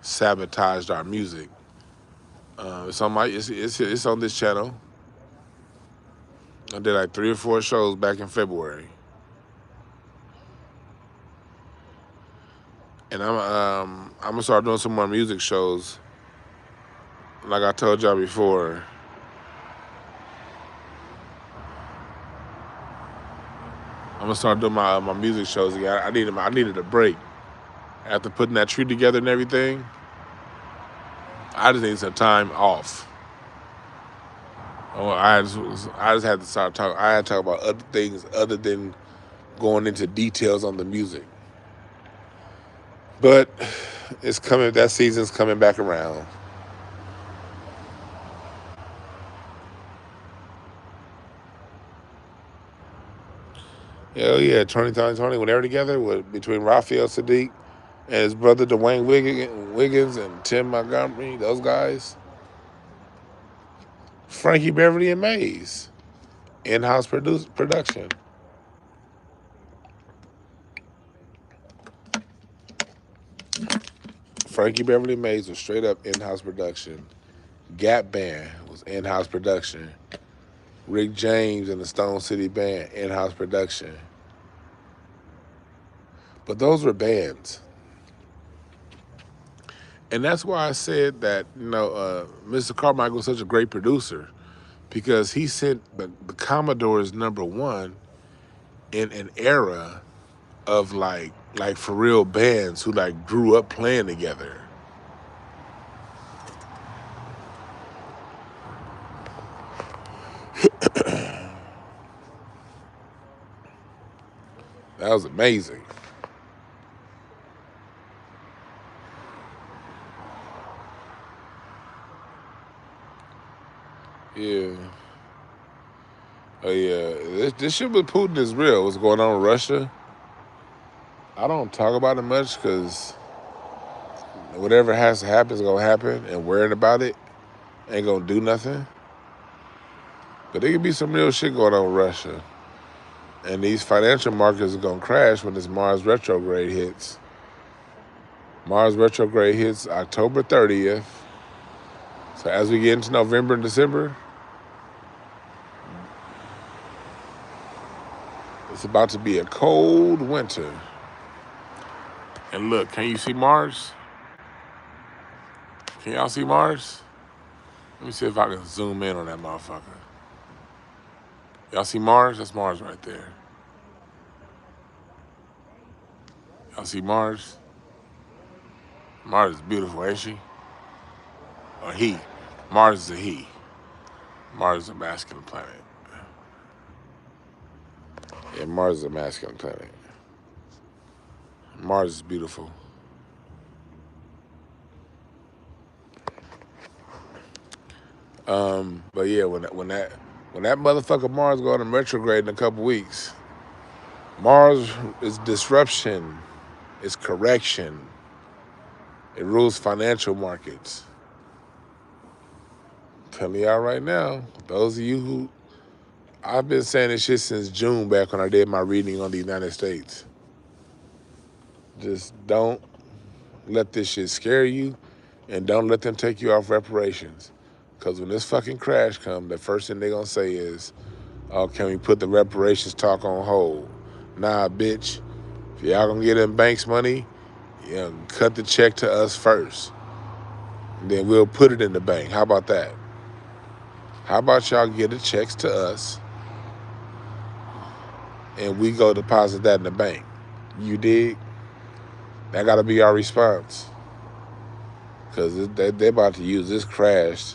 sabotaged our music, it's on this channel. I did like 3 or 4 shows back in February. And I'm gonna start doing some more music shows. Like I told y'all before, I'm gonna start doing my music shows again. I needed a break after putting that tree together and everything. I just need some time off. Oh, I just had to start talking. I had to talk about other things other than going into details on the music. But it's coming. That season's coming back around. Hell yeah, 2020 when they were together between Raphael Sadiq and his brother Dwayne Wiggins and Tim Montgomery, those guys. Frankie Beverly and Maze, in-house production. Frankie Beverly Maze was straight up in-house production. Gap Band was in-house production. Rick James and the Stone City Band, in-house production. But those were bands. And that's why I said that, Mr. Carmichael was such a great producer because he sent the Commodores #1 in an era of like for real bands who like grew up playing together. That was amazing. Yeah. Oh yeah. This shit with Putin is real. What's going on in Russia? I don't talk about it much because whatever has to happen is gonna happen, and worrying about it ain't gonna do nothing. But there could be some real shit going on in Russia. And these financial markets are gonna crash when this Mars retrograde hits. Mars retrograde hits October 30th. So as we get into November and December, it's about to be a cold winter. And look, can you see Mars? Can y'all see Mars? Let me see if I can zoom in on that motherfucker. Y'all see Mars? That's Mars right there. Y'all see Mars? Mars is beautiful, ain't she? Or he. Mars is a he. Mars is a masculine planet. Yeah, Mars is a masculine planet. Mars is beautiful. But yeah, when that motherfucker Mars go on retrograde in a couple weeks, Mars is disruption, it's correction. It rules financial markets. I'm telling y'all right now, those of you who I've been saying this shit since June, back when I did my reading on the United States. Just don't let this shit scare you, and don't let them take you off reparations. Because when this fucking crash comes, the first thing they're gonna say is, oh, can we put the reparations talk on hold? Nah, bitch. If y'all gonna get them banks money, cut the check to us first. And then we'll put it in the bank. How about that? How about y'all get the checks to us and we go deposit that in the bank? You dig? That gotta be our response. Because they're about to use this crash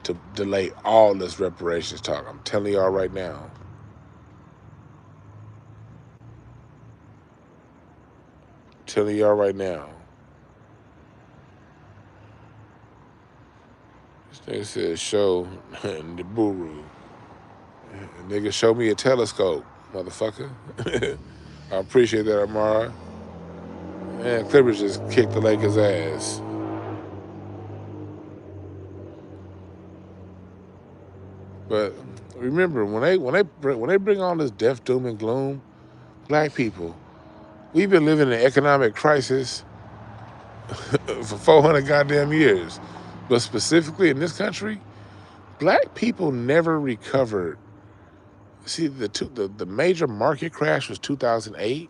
to delay all this reparations talk. I'm telling y'all right now. Telling y'all right now. This nigga said show the Buru. Nigga, show me a telescope, motherfucker. I appreciate that, Amara. Man, Clippers just kicked the Lakers' ass. But remember, when they bring on this death, doom, and gloom, black people, we've been living in an economic crisis for 400 goddamn years. But specifically in this country, black people never recovered. See, the major market crash was 2008,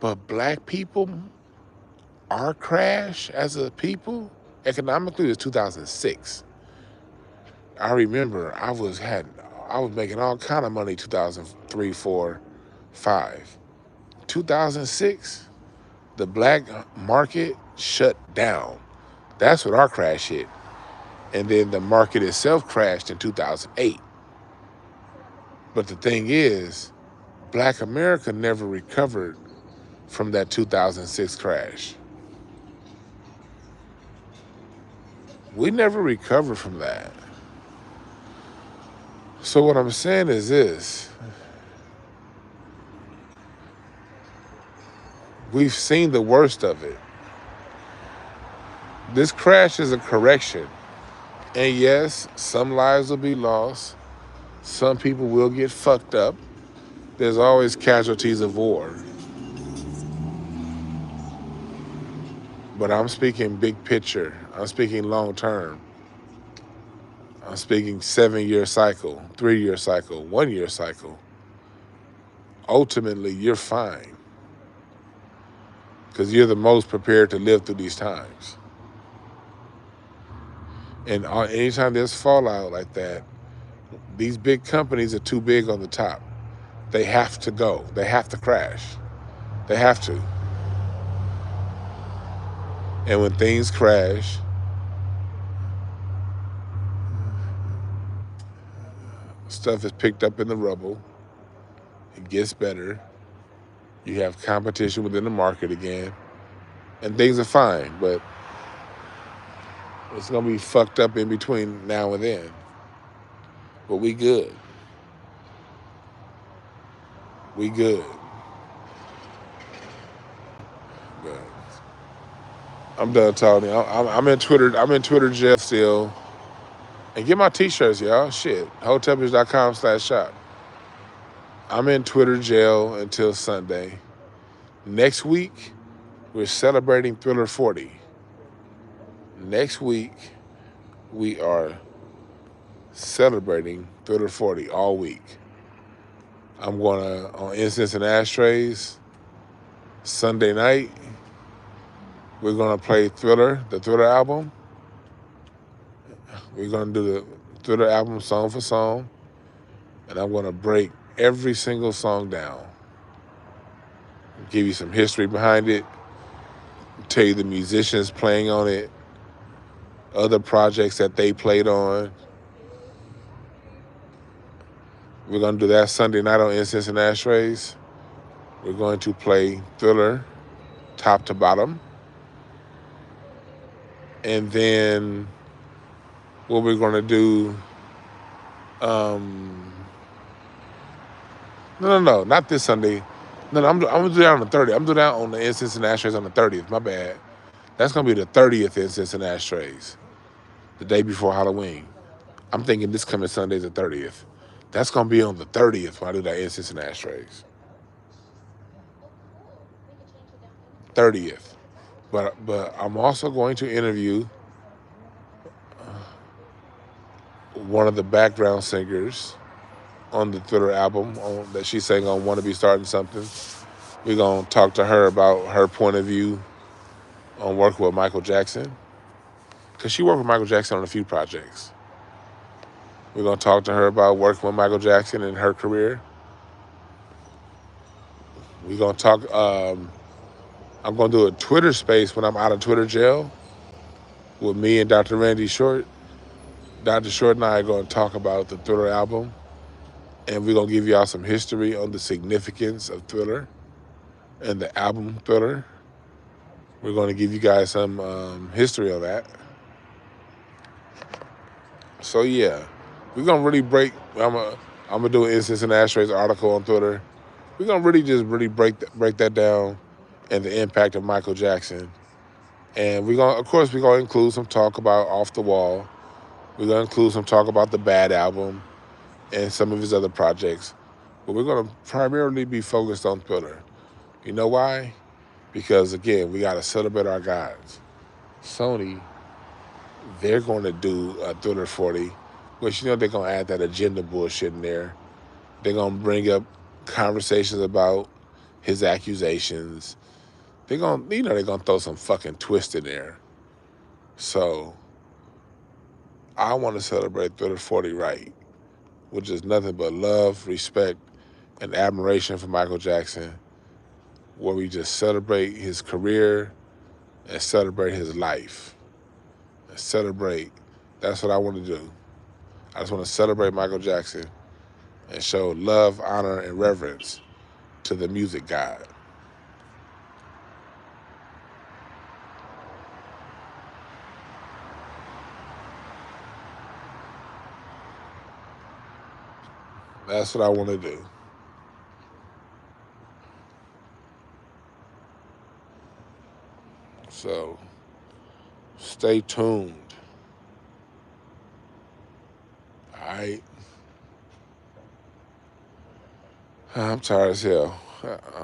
but black people our crash as a people economically was 2006. I remember I was making all kind of money 2003, 4, 5. 2006, the black market shut down. That's when our crash hit. And then the market itself crashed in 2008. But the thing is, Black America never recovered from that 2006 crash. We never recovered from that. So what I'm saying is this. We've seen the worst of it. This crash is a correction. And yes, some lives will be lost. Some people will get fucked up. There's always casualties of war. But I'm speaking big picture. I'm speaking long term. I'm speaking 7-year cycle, 3-year cycle, 1-year cycle. Ultimately, you're fine. Because you're the most prepared to live through these times. And anytime there's fallout like that, these big companies are too big on the top. They have to go. They have to crash. They have to. And when things crash, stuff is picked up in the rubble. It gets better. You have competition within the market again. And things are fine, but it's going to be fucked up in between now and then. But we good. We good. But I'm done talking. I'm in Twitter. I'm in Twitter jail still. And get my t-shirts, y'all. Shit. Hotepish.com/shop. I'm in Twitter jail until Sunday. Next week, we're celebrating Thriller 40. Next week, we are celebrating Thriller 40 all week. I'm going to, on Incense and Ashtrays, Sunday night, we're going to play Thriller, the Thriller album. We're going to do the Thriller album song for song. And I'm going to break every single song down. Give you some history behind it. Tell you the musicians playing on it. Other projects that they played on. We're going to do that Sunday night on Incense and Ashtrays. We're going to play Thriller, top to bottom. And then what we're going to do, no, not this Sunday. No, I'm going to do that on the 30th. I'm going to do that on the Incense and Ashtrays on the 30th. My bad. That's going to be the 30th Incense and Ashtrays, the day before Halloween. I'm thinking this coming Sunday's the 30th. That's going to be on the 30th when I do that Incense and Ashtrays. 30th. But I'm also going to interview one of the background singers on the Thriller album that she sang on Wanna Be Starting Something. We're going to talk to her about her point of view on working with Michael Jackson. Because she worked with Michael Jackson on a few projects. We're going to talk to her about working with Michael Jackson in her career. We're going to talk, I'm going to do a Twitter space when I'm out of Twitter jail with me and Dr. Randy Short. Dr. Short and I are going to talk about the Thriller album. And we're going to give y'all some history on the significance of Thriller and the album Thriller. We're going to give you guys some history on that. So yeah, we're going to really break, I'm going to do an Incense and Ashtrays article on Twitter. We're going to really break that down and the impact of Michael Jackson. And we're going to, of course, we're going to include some talk about Off the Wall. We're going to include some talk about the Bad album and some of his other projects. But we're going to primarily be focused on Thriller. You know why? Because, again, we got to celebrate our guys. Sony, they're going to do a Thriller 40, which, they're going to add that agenda bullshit in there. They're going to bring up conversations about his accusations. they're gonna throw some fucking twist in there. So I want to celebrate 3040 right, which is nothing but love, respect, and admiration for Michael Jackson, where we just celebrate his career and celebrate his life. And celebrate. That's what I want to do. I just want to celebrate Michael Jackson and show love, honor, and reverence to the music god. That's what I want to do. So stay tuned. All right. I'm tired as hell.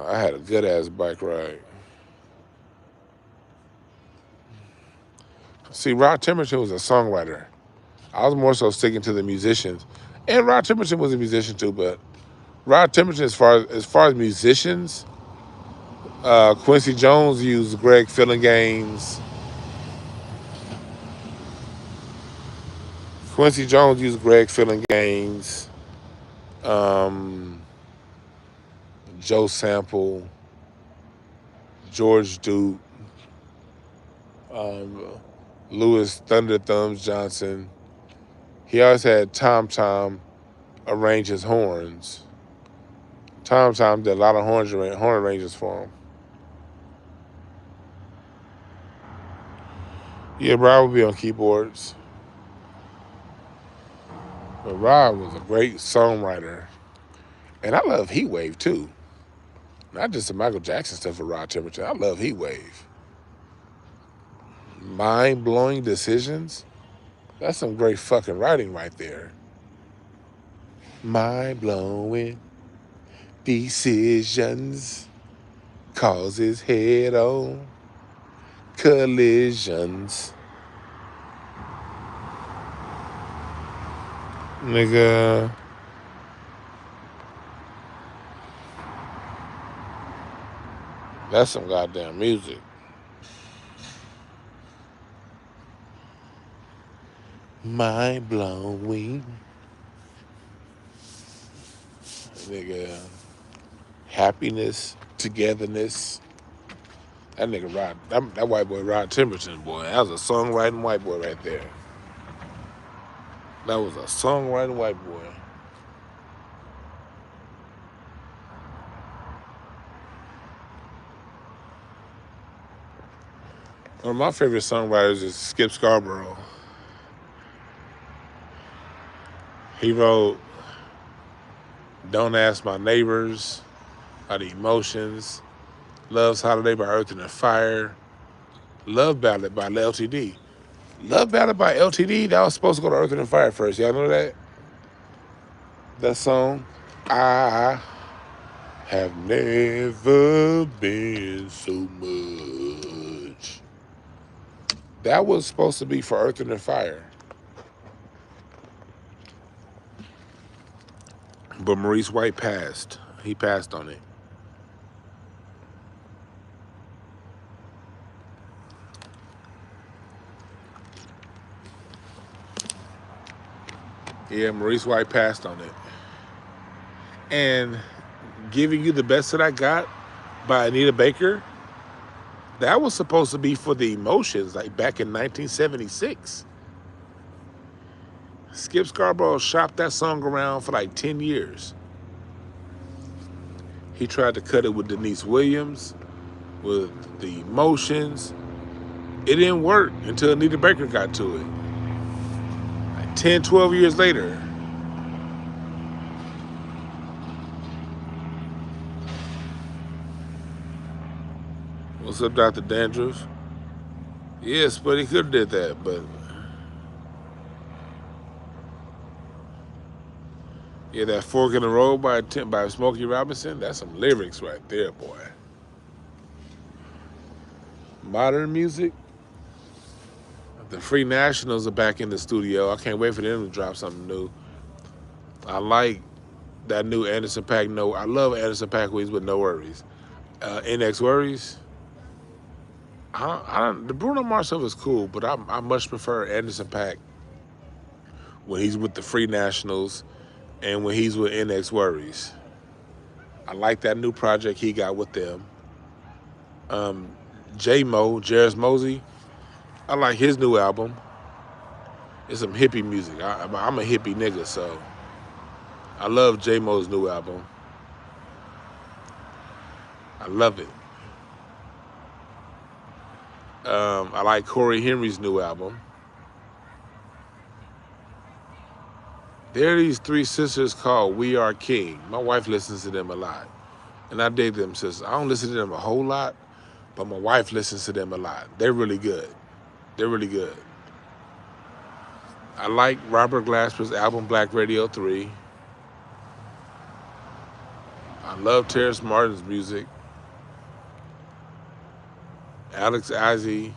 I had a good ass bike ride. See, Rod Temperton was a songwriter. I was more so sticking to the musicians, and Rod Temperton was a musician too. But Rod Temperton, as far as musicians, Quincy Jones used Greg Fillinganes. Quincy Jones used Greg Fillinganes. Joe Sample, George Duke, Louis Thunder Thumbs Johnson. He always had Tom Tom arrange his horns. Tom Tom did a lot of horn arrangements for him. Yeah, Rod would be on keyboards. But Rod was a great songwriter. And I love Heatwave too. Not just the Michael Jackson stuff for Rod Temperton. I love Heatwave. Mind-blowing decisions. That's some great fucking writing right there. Mind-blowing decisions causes head-on collisions. Nigga. That's some goddamn music. Mind-blowing. Nigga. Happiness, togetherness. That nigga Rod, that white boy Rod Temperton, boy. That was a songwriting white boy right there. That was a songwriting white boy. One of my favorite songwriters is Skip Scarborough. He wrote Don't Ask My Neighbors by The Emotions, Love's Holiday by Earth and Fire, Love Ballad by LTD. Love Ballad by LTD, that was supposed to go to Earth and Fire first. Y'all know that? That song? I have never been so much. That was supposed to be for Earth and Fire. But Maurice White passed. He passed on it. Yeah, Maurice White passed on it. And Giving You the Best That I Got by Anita Baker, that was supposed to be for The Emotions, like back in 1976. Skip Scarborough shopped that song around for like 10 years. He tried to cut it with Denise Williams, with The Emotions. It didn't work until Anita Baker got to it. Like 10, 12 years later. What's up, Dr. Dandruff? Yes, but he could have did that, but yeah, that Fork in the Road by Smokey Robinson, that's some lyrics right there, boy. Modern music. The Free Nationals are back in the studio. I can't wait for them to drop something new. I like that new Anderson .Paak. I love Anderson .Paak with No Worries. NX Worries. The Bruno Mars stuff is cool, but I much prefer Anderson .Paak when he's with the Free Nationals and when he's with NX Worries. I like that new project he got with them. J-Mo, Jarris Mosey, I like his new album. It's some hippie music. I'm a hippie nigga, so I love J-Mo's new album. I love it. I like Corey Henry's new album. There are these three sisters called We Are King. My wife listens to them a lot. And I dig them sisters. I don't listen to them a whole lot, but my wife listens to them a lot. They're really good. They're really good. I like Robert Glasper's album Black Radio 3. I love Terrace Martin's music. Alex Ozzie.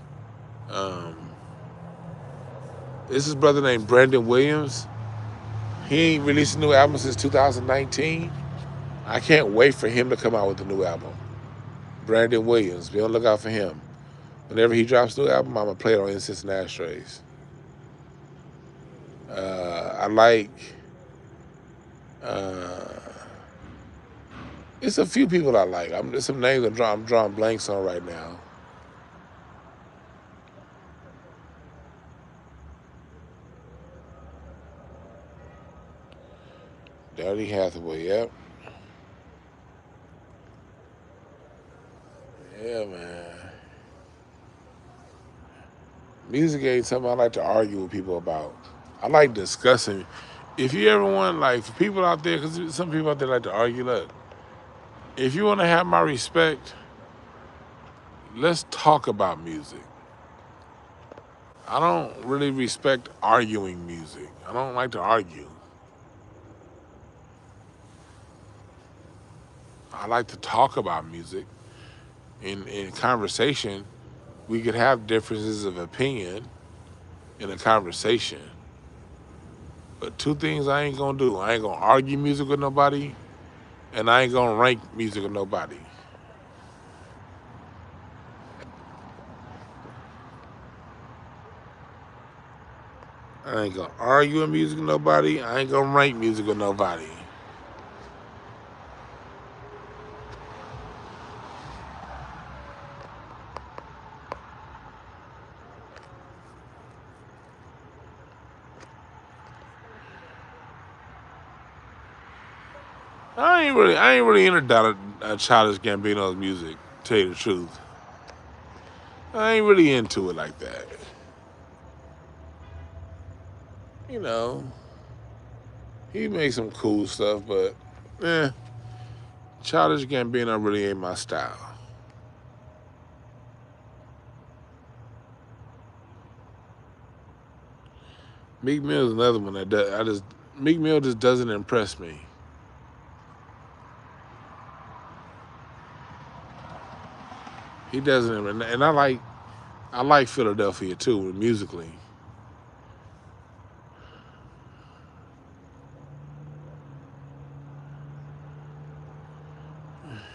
This is his brother named Brandon Williams. He ain't released a new album since 2019. I can't wait for him to come out with a new album. Brandon Williams, be on the lookout for him. Whenever he drops a new album, I'm gonna play it on Incense and Ashtrays. I like, it's a few people I like. There's some names I'm drawing blanks on right now. Daddy Hathaway, yep. Yeah, man. Music ain't something I like to argue with people about. I like discussing. If you ever want, like, for people out there, because some people out there like to argue, look, if you want to have my respect, let's talk about music. I don't really respect arguing music. I don't like to argue. I like to talk about music. In conversation, we could have differences of opinion in a conversation. But two things I ain't gonna do. I ain't gonna argue music with nobody, and I ain't gonna rank music with nobody. I ain't gonna argue with music with nobody. I ain't gonna rank music with nobody. I ain't really into Childish Gambino's music, to tell you the truth. I ain't really into it like that. You know, he makes some cool stuff, but Childish Gambino really ain't my style. Meek Mill is another one that Meek Mill just doesn't impress me. He doesn't, and I like Philadelphia too, musically.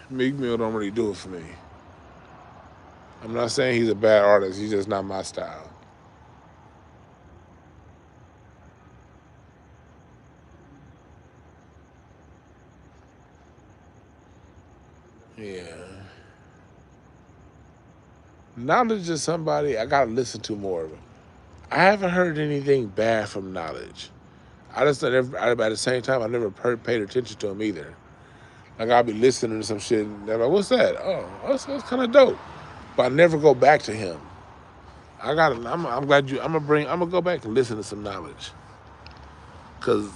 Meek Mill don't really do it for me. I'm not saying he's a bad artist. He's just not my style. Yeah. Knowledge is somebody I gotta listen to more. I haven't heard anything bad from Knowledge. At the same time, I never paid attention to him either. Like I'll be listening to some shit and they're like, "What's that? Oh, that's kind of dope." But I never go back to him. I'm glad you. I'm gonna go back and listen to some Knowledge. Cause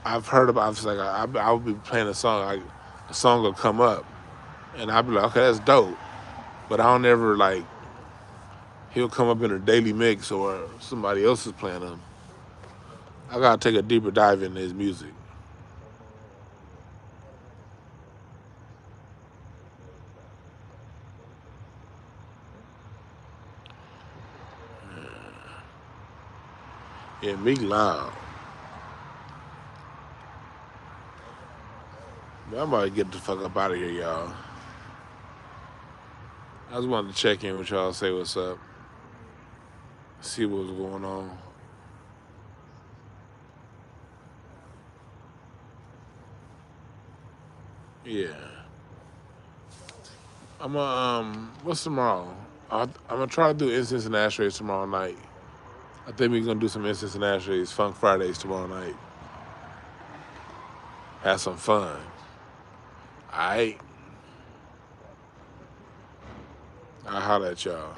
I've heard about. It's like I'll be playing a song. A song will come up, and I'll be like, "Okay, that's dope." But I don't ever like. He'll come up in a daily mix or somebody else is playing him. I gotta take a deeper dive into his music. Yeah, Meek loud. I'm about to get the fuck up out of here, y'all. I just wanted to check in with y'all, say what's up, see what's going on. Yeah. I'm what's tomorrow? I'm gonna try to do instance and ashtrays tomorrow night. I think we're gonna do some instance and ashtrays, Funk Fridays tomorrow night. Have some fun. Alright. I'll holler at y'all.